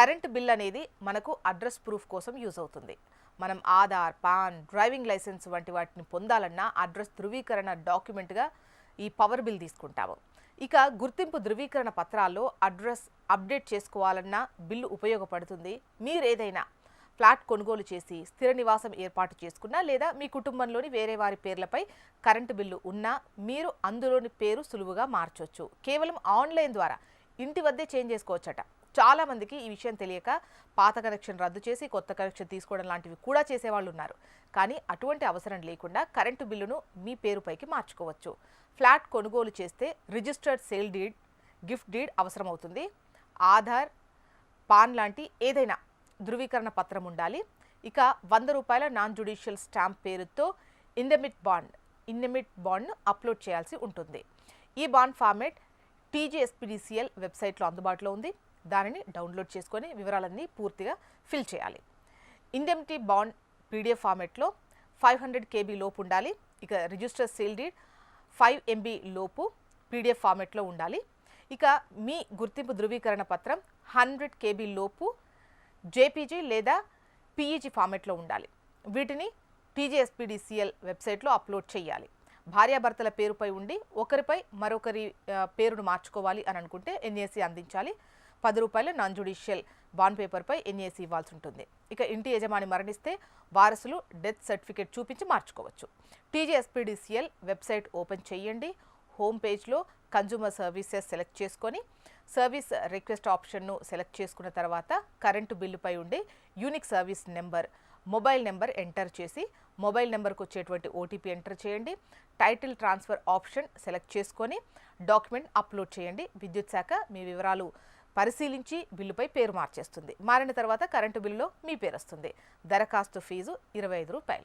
Current bill అనేది మనకు address proof కోసం యూజ్ అవుతుంది. మనం ఆధార్, పాన్, డ్రైవింగ్ లైసెన్స్ వంటి వాటిని పొందాలన్నా అడ్రస్ ధృవీకరణ డాక్యుమెంట్గా ఈ పవర్ బిల్ తీసుకుంటాము. ఇక గుర్తింపు ధృవీకరణ పత్రాల్లో అడ్రస్ అప్డేట్ చేసుకోవాలన్నా బిల్లు ఉపయోగపడుతుంది. మీరు ఏదైనా ఫ్లాట్ కొనుగోలు చేసి స్థిర నివాసం ఏర్పాటు చేసుకున్నా లేదా మీ కుటుంబంలోని వేరే వారి పేర్లపై కరెంటు బిల్లు ఉన్నా మీరు అందులోని పేరు సులువుగా మార్చొచ్చు. కేవలం ఆన్లైన్ ద్వారా ఇంటి వద్దే చేంజ్ చేసుకోవచ్చట. చాలా మందికి ఈ విషయం తెలియక పాత కనెక్షన్ రద్దు చేసి కొత్త కనెక్షన్ తీసుకోవడం లాంటివి కూడా చేసేవాళ్ళు ఉన్నారు. కానీ అటువంటి అవసరం లేకుండా కరెంటు బిల్లును మీ పేరుపైకి మార్చుకోవచ్చు. ఫ్లాట్ కొనుగోలు చేస్తే registered sale deed, gift deed అవసరమవుతుంది. ఆధార్, పాన్ లాంటి ఏదైనా ధృవీకరణ పత్రం ఉండాలి. ఇక 100 రూపాయల నాన్ జ్యుడిషియల్ స్టాంప్ పేరుతో ఇండెమిట్ బాండ్ను అప్లోడ్ చేయాల్సి ఉంటుంది. ఈ బాండ్ ఫార్మేట్ TGSPDCL వెబ్సైట్లో అందుబాటులో ఉంది. దానిని డౌన్లోడ్ చేసుకొని వివరాలన్నీ పూర్తిగా ఫిల్ చేయాలి. ఇండెమిటీ బాండ్ PDF ఫార్మేట్లో 500 KB లోపు ఉండాలి. ఇక రిజిస్టర్ సేల్ డీడ్ 5 MB లోపు PDF ఫార్మేట్లో ఉండాలి. ఇక మీ గుర్తింపు ధృవీకరణ పత్రం 100 KB లోపు JPG లేదా PEG ఫార్మేట్లో ఉండాలి. వీటిని TGSPDCL వెబ్సైట్లో అప్లోడ్ చేయాలి. భార్యాభర్తల పేరుపై ఉండి ఒకరిపై మరొకరి పేరును మార్చుకోవాలి అని అనుకుంటే NAC అందించాలి. 10 రూపాయల నాన్ జ్యుడిషియల్ బాండ్ పేపర్పై NAC ఇవ్వాల్సి ఉంటుంది. ఇక ఇంటి యజమాని మరణిస్తే వారసులు డెత్ సర్టిఫికేట్ చూపించి మార్చుకోవచ్చు. TGSPDCL వెబ్సైట్ ఓపెన్ చేయండి. హోమ్ పేజ్లో కన్జ్యూమర్ సర్వీసెస్ సెలెక్ట్ చేసుకొని సర్వీస్ రిక్వెస్ట్ ఆప్షన్ను సెలెక్ట్ చేసుకున్న తర్వాత కరెంటు బిల్లుపై ఉండే unique service number, mobile number enter చేసి మొబైల్ నెంబర్కు వచ్చేటువంటి OTP ఎంటర్ చేయండి. టైటిల్ ట్రాన్స్ఫర్ ఆప్షన్ సెలెక్ట్ చేసుకొని డాక్యుమెంట్ అప్లోడ్ చేయండి. విద్యుత్ శాఖ మీ వివరాలు పరిశీలించి బిల్లుపై పేరు మార్చేస్తుంది. మారిన తర్వాత కరెంటు బిల్లులో మీ పేరు వస్తుంది. దరఖాస్తు ఫీజు 25 రూపాయలు.